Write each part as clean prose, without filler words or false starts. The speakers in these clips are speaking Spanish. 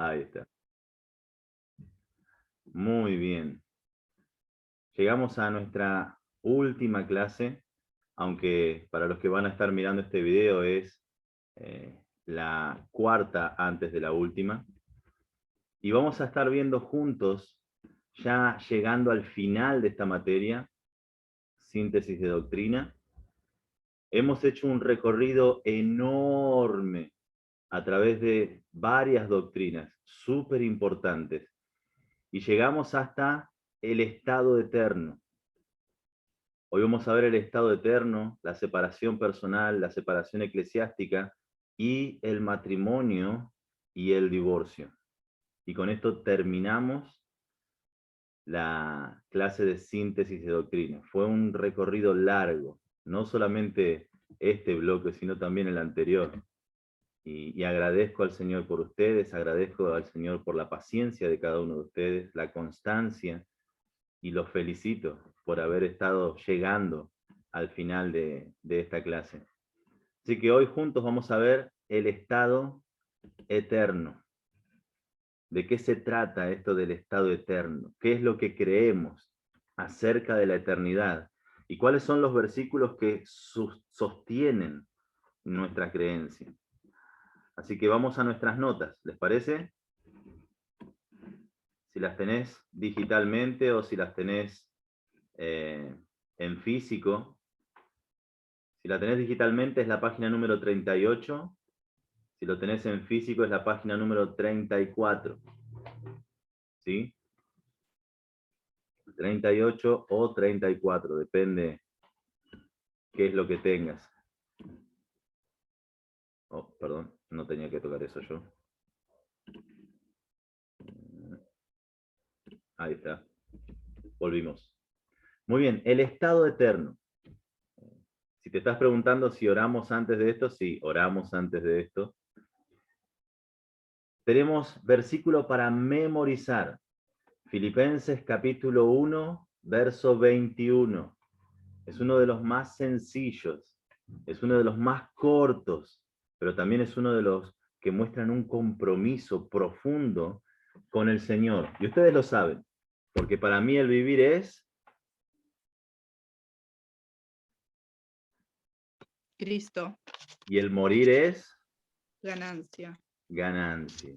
Ahí está. Muy bien. Llegamos a nuestra última clase, aunque para los que van a estar mirando este video es la cuarta antes de la última. Y vamos a estar viendo juntos, ya llegando al final de esta materia, síntesis de doctrina. Hemos hecho un recorrido enorme a través de varias doctrinas súper importantes y llegamos hasta el estado eterno. Hoy vamos a ver el estado eterno, la separación personal, la separación eclesiástica y el matrimonio y el divorcio. Y con esto terminamos la clase de síntesis de doctrina. Fue un recorrido largo, no solamente este bloque, sino también el anterior. Y agradezco al Señor por ustedes, agradezco al Señor por la paciencia de cada uno de ustedes, la constancia, y los felicito por haber estado llegando al final de esta clase. Así que hoy juntos vamos a ver el estado eterno. ¿De qué se trata esto del estado eterno? ¿Qué es lo que creemos acerca de la eternidad? ¿Y cuáles son los versículos que sostienen nuestra creencia? Así que vamos a nuestras notas, ¿les parece? Si las tenés digitalmente o si las tenés en físico. Si la tenés digitalmente es la página número 38. Si lo tenés en físico es la página número 34. ¿Sí? 38 o 34, depende qué es lo que tengas. Oh, perdón, no tenía que tocar eso yo. Ahí está. Volvimos. Muy bien, el estado eterno. Si te estás preguntando si oramos antes de esto, sí, oramos antes de esto. Tenemos versículo para memorizar. Filipenses capítulo 1, verso 21. Es uno de los más sencillos, es uno de los más cortos, pero también es uno de los que muestran un compromiso profundo con el Señor. Y ustedes lo saben, porque para mí el vivir es Cristo. y el morir es Ganancia. ganancia.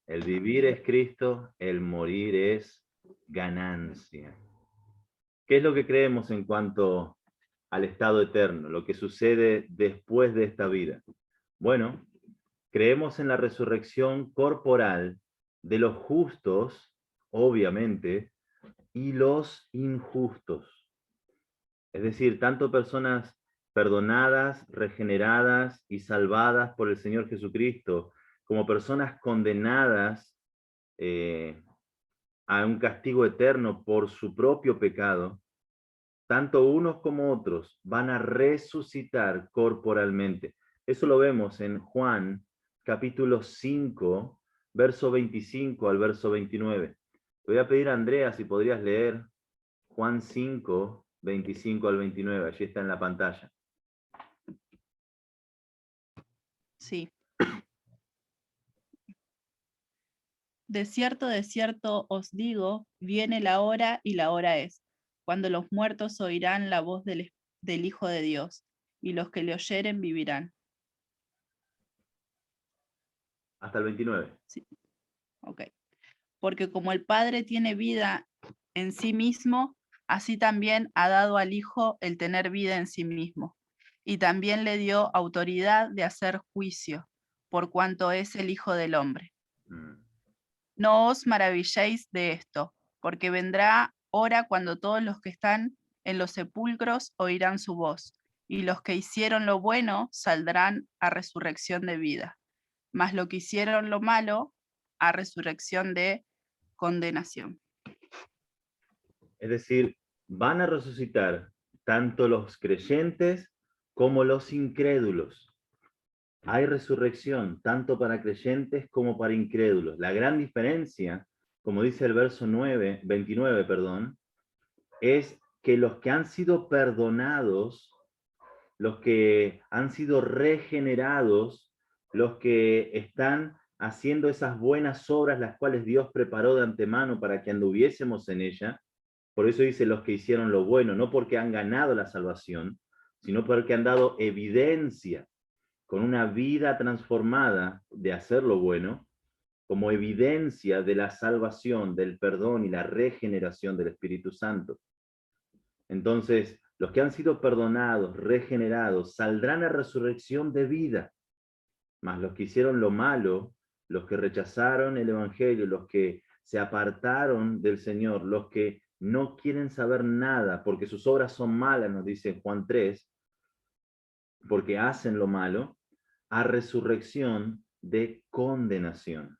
El vivir es Cristo, el morir es ganancia. ¿Qué es lo que creemos en cuanto al estado eterno, lo que sucede después de esta vida? Bueno, creemos en la resurrección corporal de los justos, obviamente, y los injustos. Es decir, tanto personas perdonadas, regeneradas y salvadas por el Señor Jesucristo, como personas condenadas a un castigo eterno por su propio pecado, tanto unos como otros van a resucitar corporalmente. Eso lo vemos en Juan capítulo 5, verso 25 al verso 29. Te voy a pedir a Andrea si podrías leer Juan 5, 25 al 29. Allí está en la pantalla. Sí. De cierto os digo, viene la hora y la hora es, cuando los muertos oirán la voz del Hijo de Dios, y los que le oyeren vivirán. Hasta el 29. Sí. Ok. Porque como el Padre tiene vida en sí mismo, así también ha dado al Hijo el tener vida en sí mismo. Y también le dio autoridad de hacer juicio, por cuanto es el Hijo del Hombre. No os maravilléis de esto, porque vendrá hora cuando todos los que están en los sepulcros oirán su voz, y los que hicieron lo bueno saldrán a resurrección de vida, mas los que hicieron lo malo a resurrección de condenación. Es decir, van a resucitar tanto los creyentes como los incrédulos. Hay resurrección tanto para creyentes como para incrédulos. La gran diferencia, como dice el verso 29, es que los que han sido perdonados, los que han sido regenerados, los que están haciendo esas buenas obras las cuales Dios preparó de antemano para que anduviésemos en ella. Por eso dice los que hicieron lo bueno, no porque han ganado la salvación, sino porque han dado evidencia con una vida transformada de hacer lo bueno, como evidencia de la salvación, del perdón y la regeneración del Espíritu Santo. Entonces, los que han sido perdonados, regenerados, saldrán a resurrección de vida, mas los que hicieron lo malo, los que rechazaron el Evangelio, los que se apartaron del Señor, los que no quieren saber nada porque sus obras son malas, nos dice Juan 3, porque hacen lo malo, a resurrección de condenación.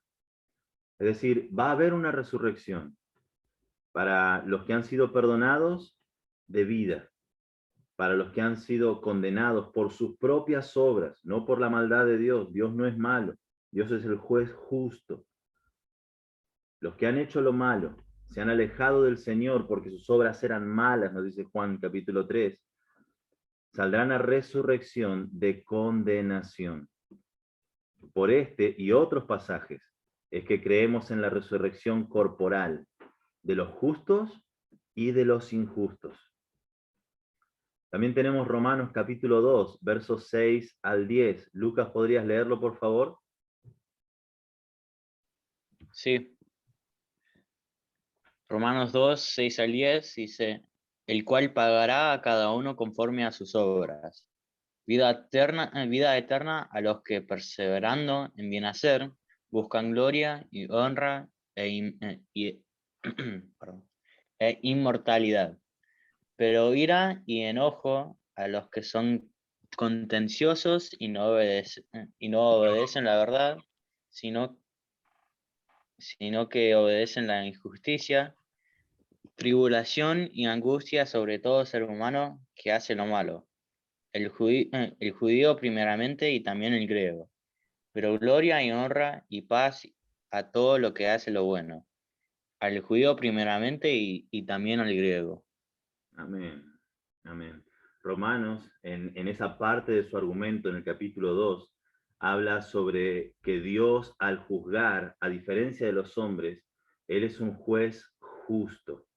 Es decir, va a haber una resurrección para los que han sido perdonados de vida, para los que han sido condenados por sus propias obras, no por la maldad de Dios. Dios no es malo, Dios es el juez justo. Los que han hecho lo malo, se han alejado del Señor porque sus obras eran malas, nos dice Juan capítulo 3, saldrán a resurrección de condenación. Por este y otros pasajes es que creemos en la resurrección corporal de los justos y de los injustos. También tenemos Romanos capítulo 2, versos 6 al 10. Lucas, ¿podrías leerlo, por favor? Sí. Romanos 2, 6 al 10 dice, el cual pagará a cada uno conforme a sus obras. Vida eterna a los que perseverando en bien hacer, buscan gloria y honra e inmortalidad. Pero ira y enojo a los que son contenciosos y no obedecen la verdad, sino que obedecen la injusticia, tribulación y angustia sobre todo ser humano que hace lo malo, el judío primeramente y también el griego, pero gloria y honra y paz a todo lo que hace lo bueno, al judío primeramente y también al griego. Amén, amén. Romanos, en esa parte de su argumento, en el capítulo 2, habla sobre que Dios, al juzgar, a diferencia de los hombres, Él es un juez justo.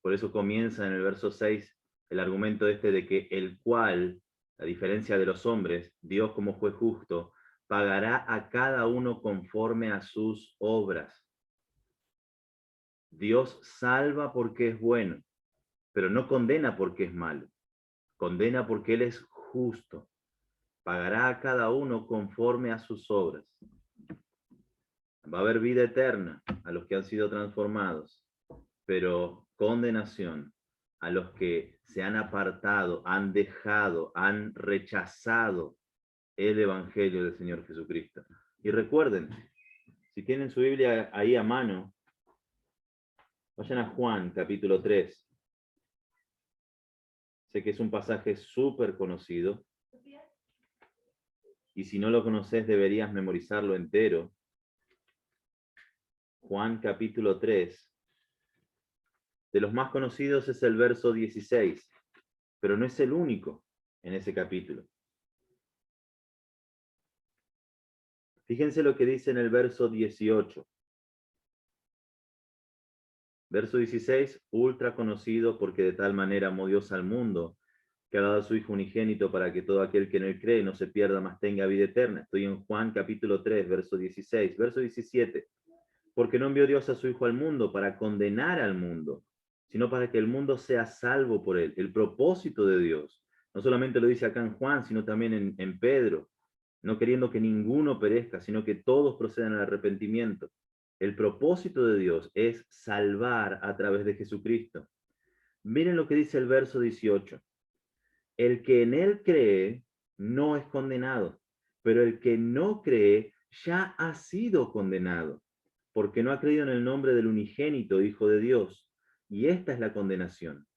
Por eso comienza en el verso 6 el argumento de que el cual, a diferencia de los hombres, Dios como juez justo, pagará a cada uno conforme a sus obras. Dios salva porque es bueno, pero no condena porque es malo. Condena porque Él es justo. Pagará a cada uno conforme a sus obras. Va a haber vida eterna a los que han sido transformados, pero condenación a los que se han apartado, han dejado, han rechazado el Evangelio del Señor Jesucristo. Y recuerden, si tienen su Biblia ahí a mano, vayan a Juan capítulo 3. Sé que es un pasaje súper conocido, y si no lo conoces deberías memorizarlo entero. Juan capítulo 3. De los más conocidos es el verso 16, pero no es el único en ese capítulo. Fíjense lo que dice en el verso 18. Verso 16, ultra conocido porque de tal manera amó Dios al mundo, que ha dado a su Hijo unigénito para que todo aquel que en él cree no se pierda, mas tenga vida eterna. Estoy en Juan capítulo 3, verso 16. Verso 17, porque no envió Dios a su Hijo al mundo para condenar al mundo, sino para que el mundo sea salvo por él. El propósito de Dios, no solamente lo dice acá en Juan, sino también en Pedro, no queriendo que ninguno perezca, sino que todos procedan al arrepentimiento. El propósito de Dios es salvar a través de Jesucristo. Miren lo que dice el verso 18. El que en él cree no es condenado, pero el que no cree ya ha sido condenado, porque no ha creído en el nombre del unigénito Hijo de Dios. Y esta es la condenación,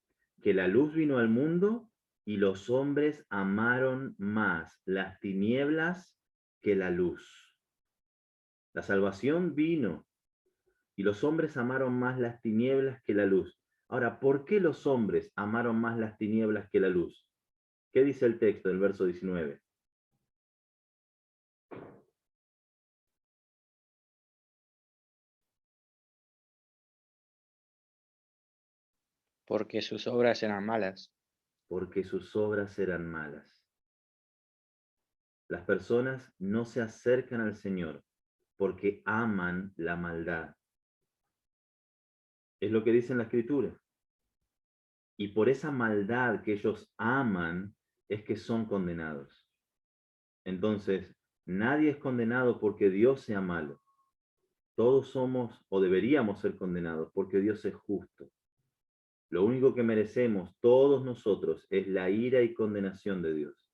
que la luz vino al mundo y los hombres amaron más las tinieblas que la luz. La salvación vino y los hombres amaron más las tinieblas que la luz. Ahora, ¿por qué los hombres amaron más las tinieblas que la luz? ¿Qué dice el texto del verso 19? porque sus obras eran malas. porque sus obras eran malas. Las personas no se acercan al Señor porque aman la maldad. Es lo que dice en la Escritura. Y por esa maldad que ellos aman es que son condenados. Entonces, nadie es condenado porque Dios sea malo. Todos somos o deberíamos ser condenados porque Dios es justo. Lo único que merecemos todos nosotros es la ira y condenación de Dios.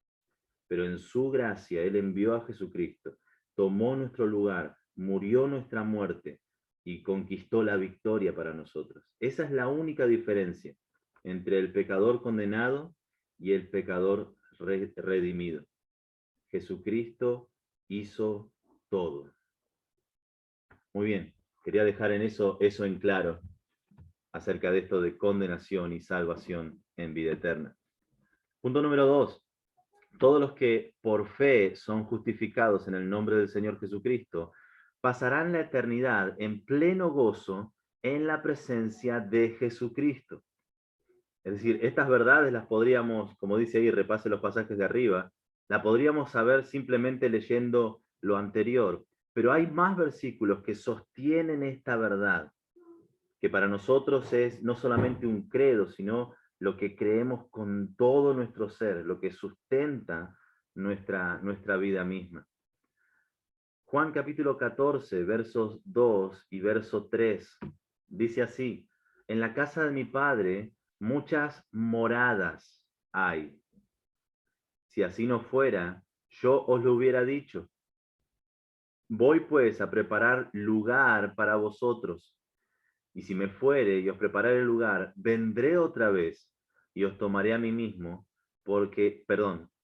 Pero en su gracia Él envió a Jesucristo, tomó nuestro lugar, murió nuestra muerte y conquistó la victoria para nosotros. Esa es la única diferencia entre el pecador condenado y el pecador redimido. Jesucristo hizo todo. Muy bien, quería dejar en eso en claro acerca de esto de condenación y salvación en vida eterna. Punto número 2. Todos los que por fe son justificados en el nombre del Señor Jesucristo pasarán la eternidad en pleno gozo en la presencia de Jesucristo. Es decir, estas verdades las podríamos, como dice ahí, repase los pasajes de arriba, la podríamos saber simplemente leyendo lo anterior, pero hay más versículos que sostienen esta verdad, que para nosotros es no solamente un credo, sino lo que creemos con todo nuestro ser, lo que sustenta nuestra vida misma. Juan capítulo 14, versos 2 y verso 3, dice así: en la casa de mi Padre muchas moradas hay. Si así no fuera, yo os lo hubiera dicho. Voy pues a preparar lugar para vosotros. Y si me fuere y os prepararé el lugar, vendré otra vez y os tomaré a mí mismo,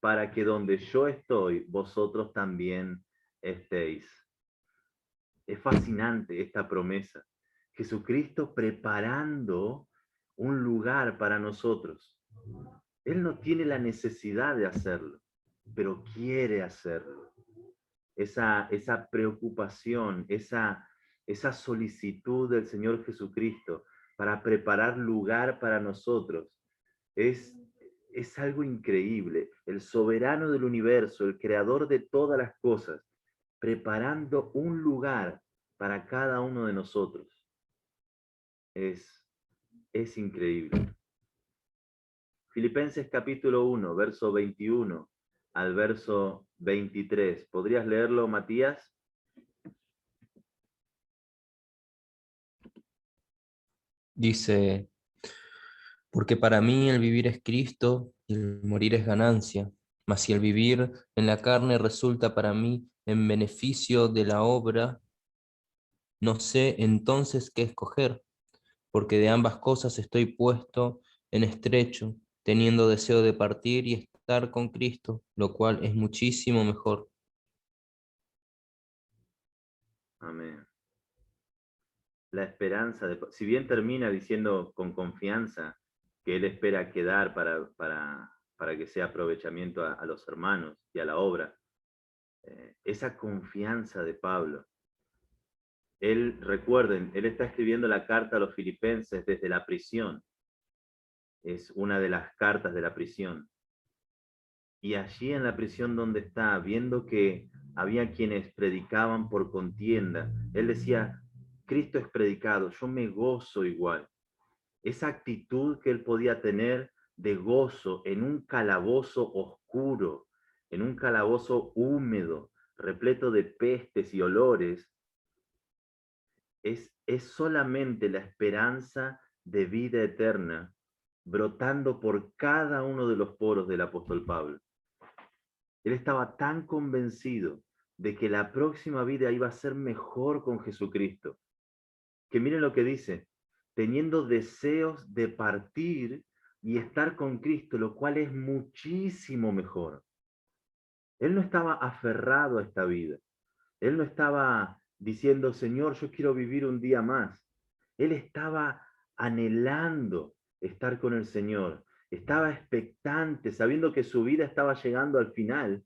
para que donde yo estoy, vosotros también estéis. Es fascinante esta promesa. Jesucristo preparando un lugar para nosotros. Él no tiene la necesidad de hacerlo, pero quiere hacerlo. Esa preocupación, esa solicitud del Señor Jesucristo para preparar lugar para nosotros, es algo increíble. El soberano del universo, el creador de todas las cosas, preparando un lugar para cada uno de nosotros. Es increíble. Filipenses capítulo 1, verso 21 al verso 23. ¿Podrías leerlo, Matías? Dice, porque para mí el vivir es Cristo y el morir es ganancia, mas si el vivir en la carne resulta para mí en beneficio de la obra, no sé entonces qué escoger, porque de ambas cosas estoy puesto en estrecho, teniendo deseo de partir y estar con Cristo, lo cual es muchísimo mejor. Amén. La esperanza, si bien termina diciendo con confianza que Él espera quedar para que sea aprovechamiento a los hermanos y a la obra, esa confianza de Pablo. Recuerden, él está escribiendo la carta a los filipenses desde la prisión. Es una de las cartas de la prisión. Y allí en la prisión donde está, viendo que había quienes predicaban por contienda, él decía, Cristo es predicado, yo me gozo igual. Esa actitud que él podía tener de gozo en un calabozo oscuro, en un calabozo húmedo, repleto de pestes y olores, es solamente la esperanza de vida eterna brotando por cada uno de los poros del apóstol Pablo. Él estaba tan convencido de que la próxima vida iba a ser mejor con Jesucristo, que miren lo que dice, teniendo deseos de partir y estar con Cristo, lo cual es muchísimo mejor. Él no estaba aferrado a esta vida. Él no estaba diciendo, Señor, yo quiero vivir un día más. Él estaba anhelando estar con el Señor. Estaba expectante, sabiendo que su vida estaba llegando al final.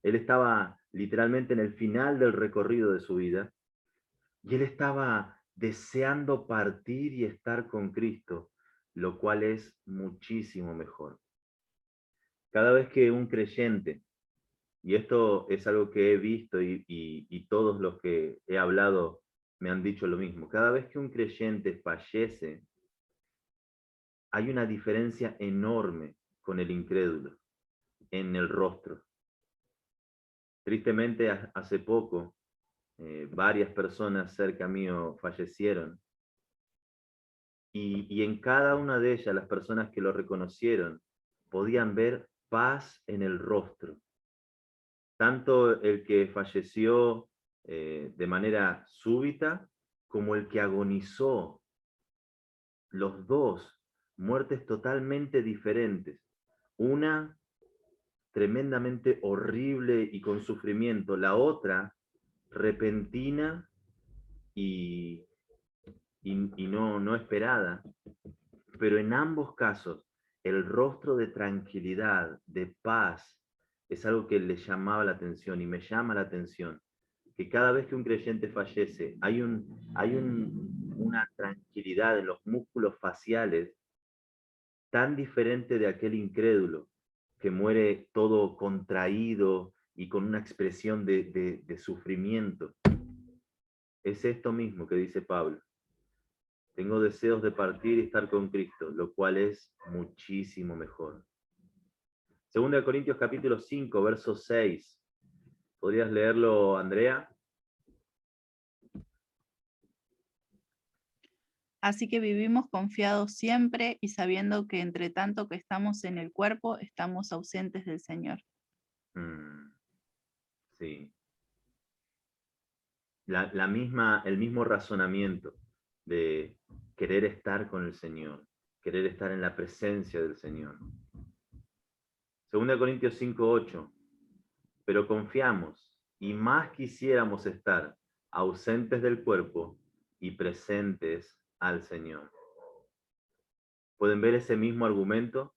Él estaba literalmente en el final del recorrido de su vida. Y él estaba deseando partir y estar con Cristo, lo cual es muchísimo mejor. Cada vez que un creyente, y esto es algo que he visto y todos los que he hablado me han dicho lo mismo, cada vez que un creyente fallece, hay una diferencia enorme con el incrédulo en el rostro. Tristemente, hace poco, varias personas cerca mío fallecieron, y en cada una de ellas, las personas que lo reconocieron, podían ver paz en el rostro. Tanto el que falleció de manera súbita, como el que agonizó. Los dos, muertes totalmente diferentes. Una tremendamente horrible y con sufrimiento, la otra repentina y no esperada. Pero en ambos casos, el rostro de tranquilidad, de paz, es algo que le llamaba la atención y me llama la atención. Que cada vez que un creyente fallece, hay una tranquilidad en los músculos faciales tan diferente de aquel incrédulo que muere todo contraído y con una expresión de sufrimiento. Es esto mismo que dice Pablo. Tengo deseos de partir y estar con Cristo, lo cual es muchísimo mejor. 2 Corintios capítulo 5, verso 6. ¿Podrías leerlo, Andrea? Así que vivimos confiados siempre y sabiendo que entre tanto que estamos en el cuerpo, estamos ausentes del Señor. Sí. El mismo razonamiento de querer estar con el Señor, querer estar en la presencia del Señor. 2 Corintios 5, 8. Pero confiamos y más quisiéramos estar ausentes del cuerpo y presentes al Señor. ¿Pueden ver ese mismo argumento?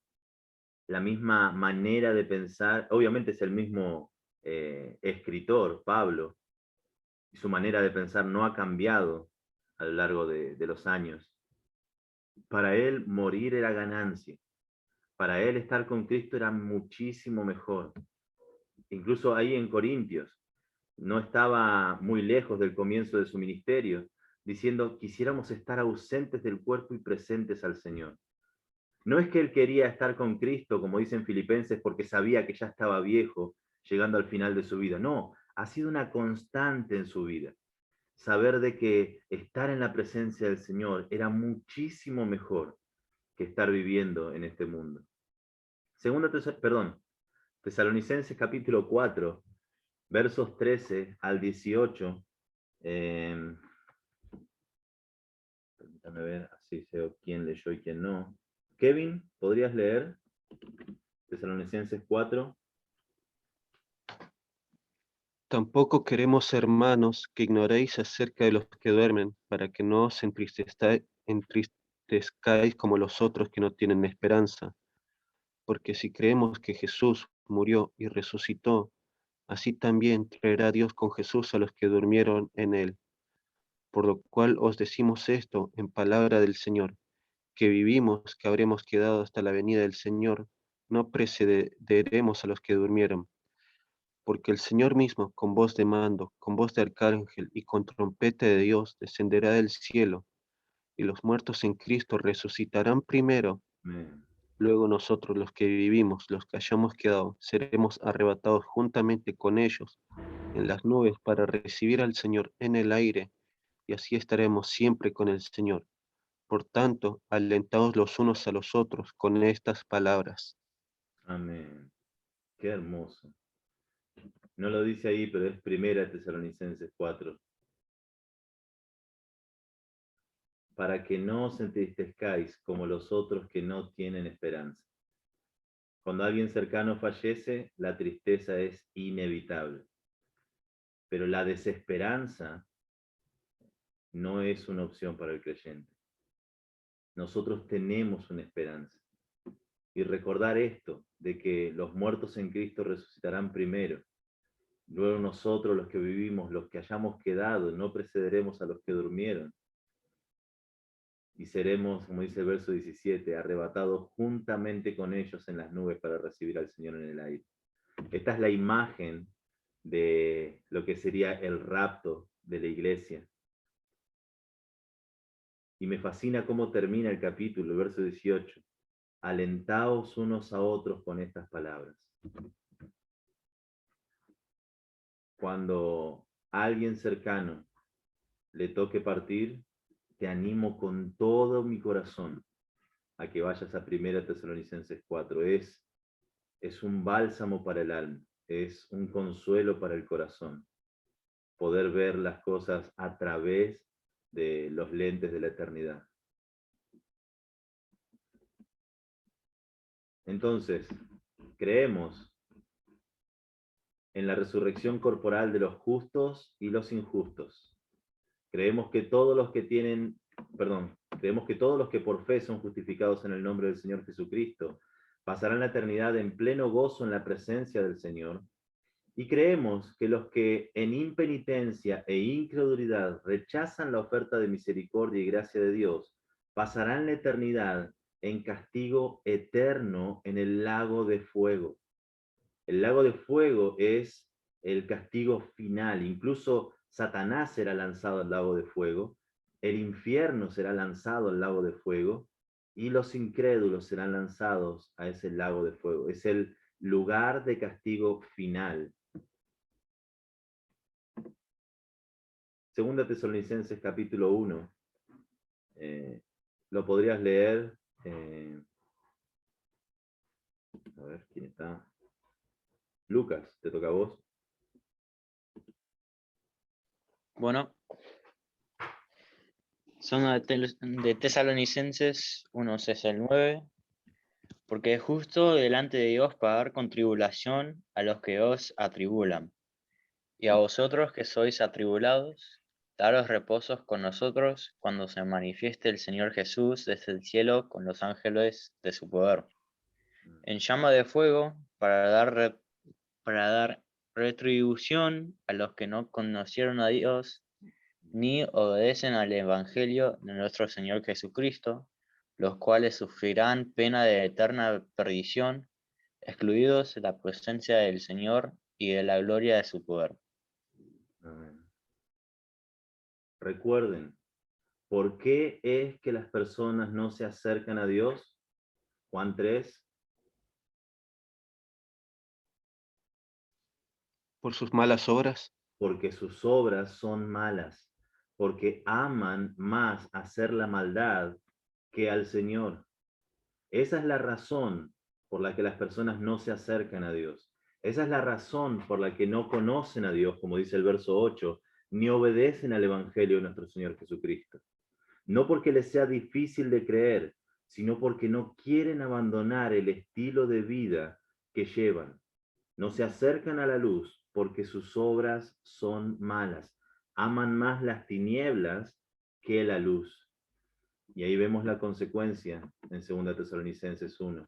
La misma manera de pensar. Obviamente es el mismo escritor, Pablo, y su manera de pensar no ha cambiado a lo largo de los años. Para él morir era ganancia. Para él estar con Cristo era muchísimo mejor. Incluso ahí en Corintios, no estaba muy lejos del comienzo de su ministerio, diciendo, quisiéramos estar ausentes del cuerpo y presentes al Señor. No es que él quería estar con Cristo, como dicen Filipenses, porque sabía que ya estaba viejo, llegando al final de su vida. No, ha sido una constante en su vida. Saber de que estar en la presencia del Señor era muchísimo mejor que estar viviendo en este mundo. Tesalonicenses capítulo 4, versos 13 al 18. Permítame ver, así sé quién leyó y quién no. Kevin, ¿podrías leer Tesalonicenses 4? Tampoco queremos, hermanos, que ignoréis acerca de los que duermen, para que no os entristezcáis como los otros que no tienen esperanza. Porque si creemos que Jesús murió y resucitó, así también traerá Dios con Jesús a los que durmieron en él. Por lo cual os decimos esto en palabra del Señor, que vivimos, que habremos quedado hasta la venida del Señor, no precederemos a los que durmieron. Porque el Señor mismo, con voz de mando, con voz de arcángel y con trompeta de Dios, descenderá del cielo, y los muertos en Cristo resucitarán primero. Amén. Luego nosotros, los que vivimos, los que hayamos quedado, seremos arrebatados juntamente con ellos en las nubes para recibir al Señor en el aire, y así estaremos siempre con el Señor. Por tanto, alentaos los unos a los otros con estas palabras. Amén. Qué hermoso. No lo dice ahí, pero es 1 Tesalonicenses 4. Para que no os entristezcáis como los otros que no tienen esperanza. Cuando alguien cercano fallece, la tristeza es inevitable. Pero la desesperanza no es una opción para el creyente. Nosotros tenemos una esperanza. Y recordar esto, de que los muertos en Cristo resucitarán primero. Luego nosotros, los que vivimos, los que hayamos quedado, no precederemos a los que durmieron. y seremos, como dice el verso 17, arrebatados juntamente con ellos en las nubes para recibir al Señor en el aire. Esta es la imagen de lo que sería el rapto de la iglesia. Y me fascina cómo termina el capítulo, el verso 18. Alentaos unos a otros con estas palabras. Cuando a alguien cercano le toque partir, te animo con todo mi corazón a que vayas a 1 Tesalonicenses 4. Es un bálsamo para el alma, es un consuelo para el corazón, poder ver las cosas a través de los lentes de la eternidad. Entonces, creemos en la resurrección corporal de los justos y los injustos. Creemos que todos los que por fe son justificados en el nombre del Señor Jesucristo pasarán la eternidad en pleno gozo en la presencia del Señor. Y creemos que los que en impenitencia e incredulidad rechazan la oferta de misericordia y gracia de Dios pasarán la eternidad en castigo eterno en el lago de fuego. El lago de fuego es el castigo final. Incluso Satanás será lanzado al lago de fuego, el infierno será lanzado al lago de fuego, y los incrédulos serán lanzados a ese lago de fuego. Es el lugar de castigo final. Segunda Tesalonicenses capítulo 1. Lo podrías leer. A ver, ¿quién está? Lucas, te toca a vos. Bueno, son de Tesalonicenses 1:6 al 9. Porque es justo delante de Dios pagar con tribulación a los que os atribulan. Y a vosotros que sois atribulados, daros reposos con nosotros cuando se manifieste el Señor Jesús desde el cielo con los ángeles de su poder, en llama de fuego, para dar retribución a los que no conocieron a Dios, ni obedecen al Evangelio de nuestro Señor Jesucristo, los cuales sufrirán pena de eterna perdición, excluidos de la presencia del Señor y de la gloria de su poder. Amén. Recuerden, ¿por qué es que las personas no se acercan a Dios? Juan 3. ¿Por sus malas obras? Porque sus obras son malas, porque aman más hacer la maldad que al Señor. Esa es la razón por la que las personas no se acercan a Dios. Esa es la razón por la que no conocen a Dios, como dice el verso 8, ni obedecen al Evangelio de nuestro Señor Jesucristo. No porque les sea difícil de creer, sino porque no quieren abandonar el estilo de vida que llevan. No se acercan a la luz porque sus obras son malas. Aman más las tinieblas que la luz. Y ahí vemos la consecuencia en 2 Tesalonicenses 1.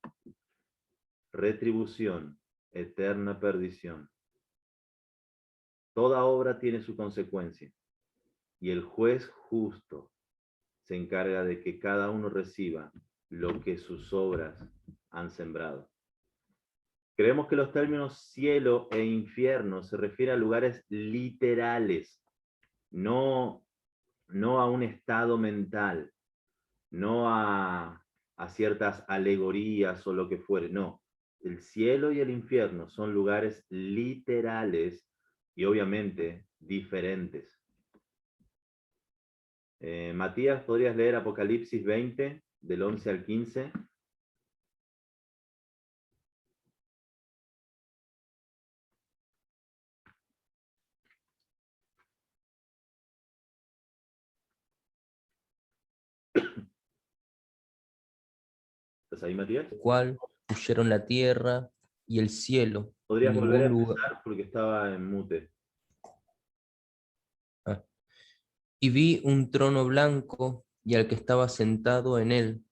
Retribución, eterna perdición. Toda obra tiene su consecuencia. Y el juez justo se encarga de que cada uno reciba lo que sus obras han sembrado. Creemos que los términos cielo e infierno se refieren a lugares literales, no a un estado mental, no a ciertas alegorías o lo que fuere, no. El cielo y el infierno son lugares literales y obviamente diferentes. Matías, ¿podrías leer Apocalipsis 20, del 11 al 15? ¿Estás ahí, Matías? El cual huyeron la tierra y el cielo. Podrías volver a ningún lugar. empezar porque estaba en mute. Y vi un trono blanco y al que estaba sentado en él,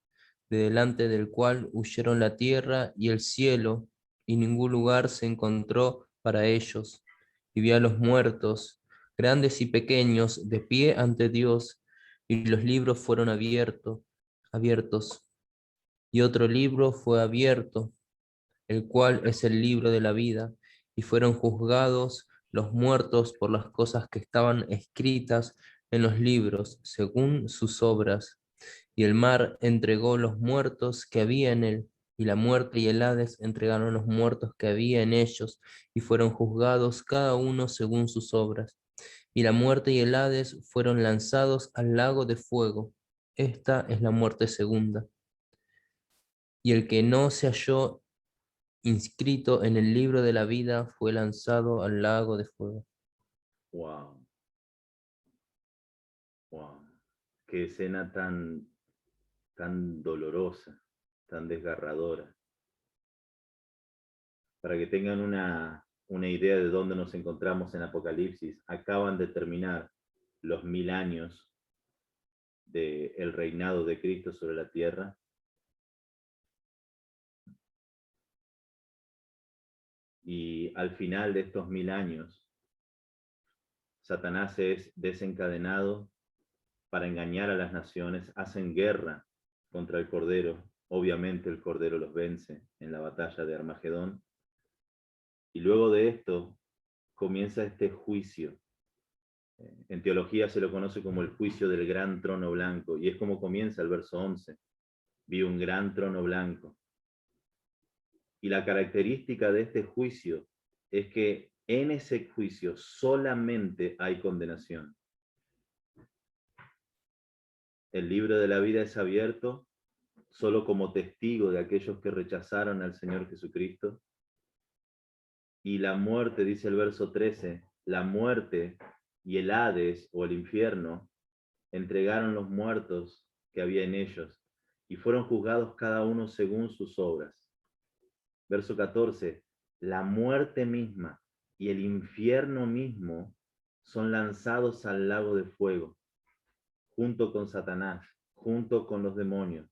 de delante del cual huyeron la tierra y el cielo, y ningún lugar se encontró para ellos. Y vi a los muertos, grandes y pequeños, de pie ante Dios, y los libros fueron abiertos, abiertos, y otro libro fue abierto, el cual es el libro de la vida, y fueron juzgados los muertos por las cosas que estaban escritas en los libros, según sus obras. Y el mar entregó los muertos que había en él, y la muerte y el Hades entregaron los muertos que había en ellos, y fueron juzgados cada uno según sus obras. Y la muerte y el Hades fueron lanzados al lago de fuego. Esta es la muerte segunda. Y el que no se halló inscrito en el libro de la vida fue lanzado al lago de fuego. Wow. Wow. Qué escena tan dolorosa, tan desgarradora. Para que tengan una idea de dónde nos encontramos en Apocalipsis, acaban de terminar los 1000 años del reinado de Cristo sobre la tierra. Y al final de estos 1000 años, Satanás es desencadenado para engañar a las naciones, hacen guerra contra el Cordero. Obviamente el Cordero los vence en la batalla de Armagedón. Y luego de esto comienza este juicio. En teología se lo conoce como el juicio del gran trono blanco, y es como comienza el verso 11. Vi un gran trono blanco. Y la característica de este juicio es que en ese juicio solamente hay condenación. El libro de la vida es abierto solo como testigo de aquellos que rechazaron al Señor Jesucristo. Y la muerte, dice el verso 13, la muerte y el Hades o el infierno entregaron los muertos que había en ellos y fueron juzgados cada uno según sus obras. Verso 14, la muerte misma y el infierno mismo son lanzados al lago de fuego, junto con Satanás, junto con los demonios.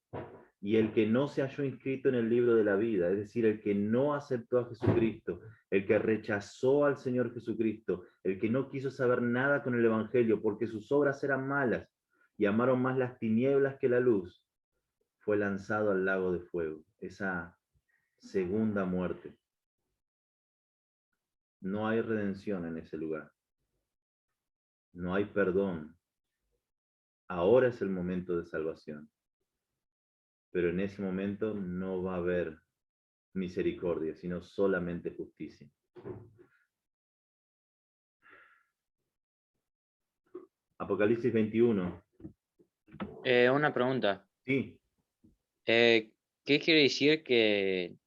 Y el que no se halló inscrito en el libro de la vida, es decir, el que no aceptó a Jesucristo, el que rechazó al Señor Jesucristo, el que no quiso saber nada con el Evangelio porque sus obras eran malas y amaron más las tinieblas que la luz, fue lanzado al lago de fuego, esa segunda muerte. No hay redención en ese lugar. No hay perdón. Ahora es el momento de salvación. Pero en ese momento no va a haber misericordia, sino solamente justicia. Apocalipsis 21. Una pregunta. Sí, ¿Qué quiere decir que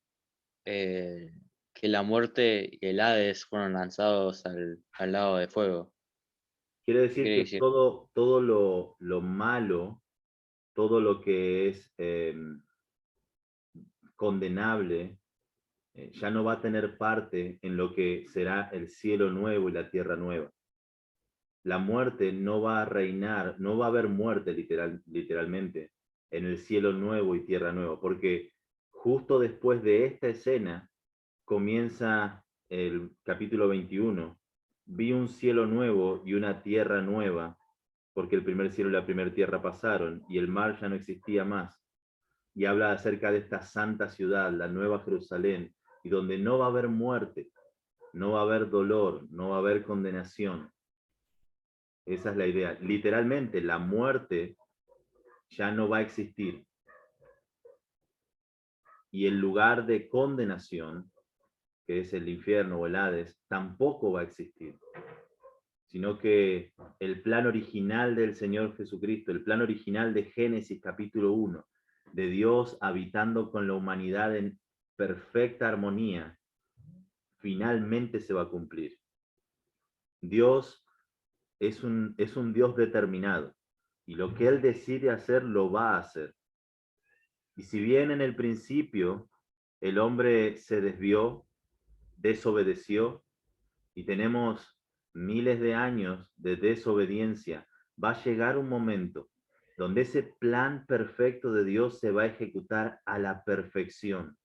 la muerte y el Hades fueron lanzados al lago de fuego? quiere ¿Qué decir quiere que decir? todo lo malo, todo lo que es condenable, ya no va a tener parte en lo que será el cielo nuevo y la tierra nueva. La muerte no va a reinar, no va a haber muerte literalmente en el cielo nuevo y tierra nueva, porque justo después de esta escena comienza el capítulo 21. Vi un cielo nuevo y una tierra nueva, porque el primer cielo y la primera tierra pasaron y el mar ya no existía más. Y habla acerca de esta santa ciudad, la Nueva Jerusalén, y donde no va a haber muerte, no va a haber dolor, no va a haber condenación. Esa es la idea. Literalmente, la muerte ya no va a existir. Y el lugar de condenación, que es el infierno o el Hades, tampoco va a existir. Sino que el plan original del Señor Jesucristo, el plan original de Génesis capítulo 1, de Dios habitando con la humanidad en perfecta armonía, finalmente se va a cumplir. Dios es un Dios determinado, y lo que Él decide hacer, lo va a hacer. Y si bien en el principio el hombre se desvió, desobedeció, y tenemos miles de años de desobediencia, va a llegar un momento donde ese plan perfecto de Dios se va a ejecutar a la perfección.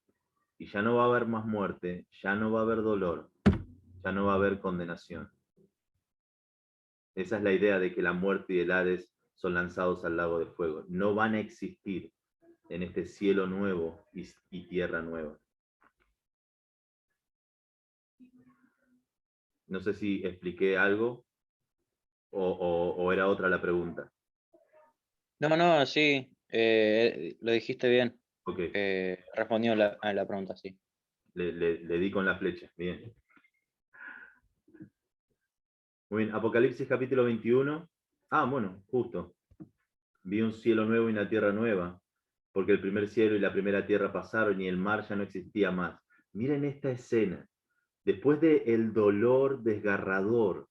Y ya no va a haber más muerte, ya no va a haber dolor, ya no va a haber condenación. Esa es la idea de que la muerte y el Hades son lanzados al lago de fuego. No van a existir en este cielo nuevo y tierra nueva. No sé si expliqué algo o era otra la pregunta. No, sí, lo dijiste bien. Ok, Respondió a la pregunta, sí. le di con la flecha. Bien. Muy bien, Apocalipsis capítulo 21. Ah, bueno, justo. Vi un cielo nuevo y una tierra nueva, porque el primer cielo y la primera tierra pasaron y el mar ya no existía más. Miren esta escena. Después del dolor desgarrador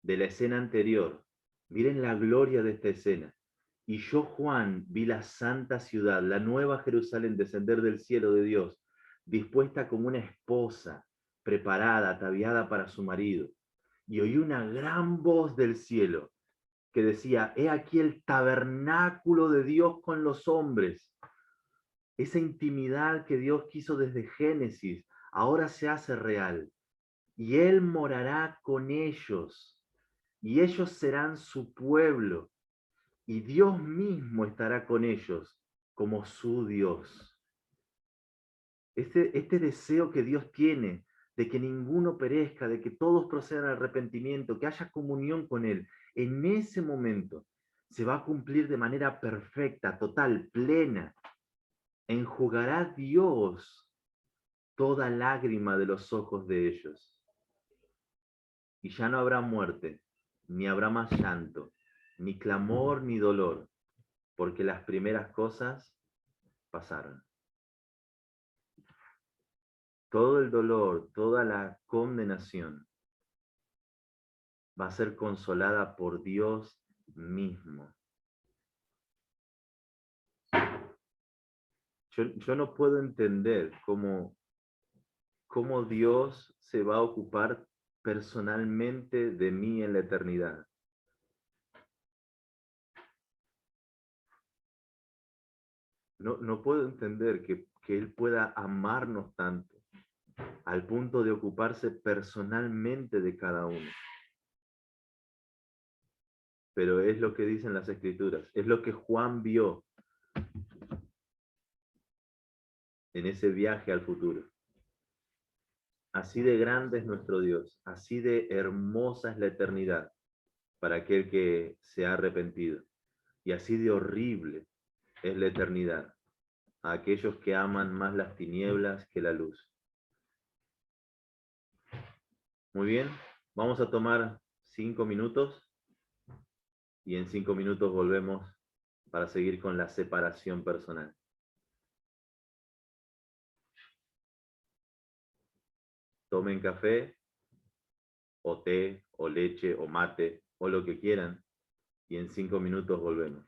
de la escena anterior, miren la gloria de esta escena. Y yo, Juan, vi la santa ciudad, la nueva Jerusalén, descender del cielo de Dios, dispuesta como una esposa, preparada, ataviada para su marido. Y oí una gran voz del cielo que decía: he aquí el tabernáculo de Dios con los hombres. Esa intimidad que Dios quiso desde Génesis, ahora se hace real. Y Él morará con ellos, y ellos serán su pueblo, y Dios mismo estará con ellos como su Dios. Este deseo que Dios tiene de que ninguno perezca, de que todos procedan al arrepentimiento, que haya comunión con Él, en ese momento se va a cumplir de manera perfecta, total, plena. Enjugará Dios toda lágrima de los ojos de ellos. Y ya no habrá muerte, ni habrá más llanto, ni clamor, ni dolor, porque las primeras cosas pasaron. Todo el dolor, toda la condenación va a ser consolada por Dios mismo. Yo no puedo entender cómo Dios se va a ocupar personalmente de mí en la eternidad. No puedo entender que Él pueda amarnos tanto al punto de ocuparse personalmente de cada uno. Pero es lo que dicen las Escrituras, es lo que Juan vio en ese viaje al futuro. Así de grande es nuestro Dios, así de hermosa es la eternidad para aquel que se ha arrepentido, y así de horrible es la eternidad a aquellos que aman más las tinieblas que la luz. Muy bien, vamos a tomar 5 minutos y en 5 minutos volvemos para seguir con la separación personal. Tomen café, o té, o leche, o mate, o lo que quieran, y en 5 minutos volvemos.